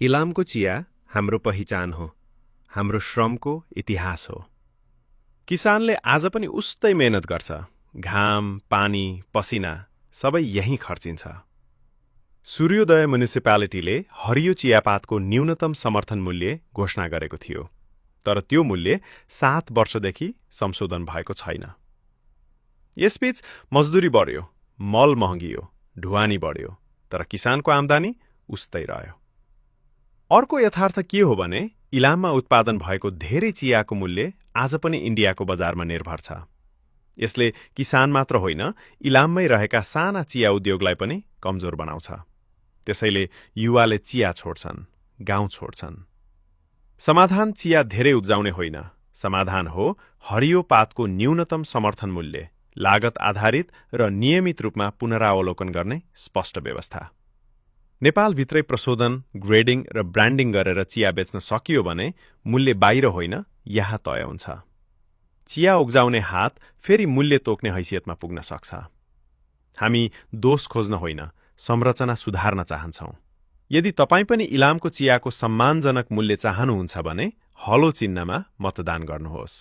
इलामको चिया हाम्रो पहिचान हो, हाम्रो श्रमको इतिहास हो। किसानले आज पनि उस्तै मेहनत गर्छ, घाम, पानी, पसिना सबै यहीँ खर्चिन्छ। सूर्योदय म्युनिसिपालिटीले हरियो चियापातको न्यूनतम समर्थन मूल्य घोषणा गरेको थियो, तर त्यो मूल्य 7 वर्षदेखि संशोधन भएको छैन। यसबीच मजदुरी बढ्यो, मल महँगियो, ढुवानी बढ्यो, तर किसानको आम्दानी उस्तै रह्यो। अर्को यथार्थ के हो भने इलाममा उत्पादन भएको धेरै चियाको मूल्य आज पनि इन्डियाको बजारमा निर्भर छ। यसले किसान मात्र होइन, इलाममै रहेका साना चिया उद्योगलाई पनि कमजोर बनाउँछ। त्यसैले युवाले चिया छोड्छन्, गाउँ छोड्छन्। समाधान चिया धेरै उब्जाउने होइन, समाधान हो हरियो पातको न्यूनतम समर्थन मूल्य, लागत आधारित र नियमित रूपमा पुनरावलोकन गर्ने स्पष्ट व्यवस्था। नेपालभित्रै प्रशोधन, ग्रेडिङ र ब्रान्डिङ गरेर चिया बेच्न सकियो भने मूल्य बाहिर होइन, यहाँ तय हुन्छ। चिया उब्जाउने हात फेरि मूल्य तोक्ने हैसियतमा पुग्न सक्छ। हामी दोष खोज्न होइन, संरचना सुधार्न चाहन्छौँ। यदि तपाईँ पनि इलामको चियाको सम्मानजनक मूल्य चाहनुहुन्छ भने हलो चिन्हमा मतदान गर्नुहोस्।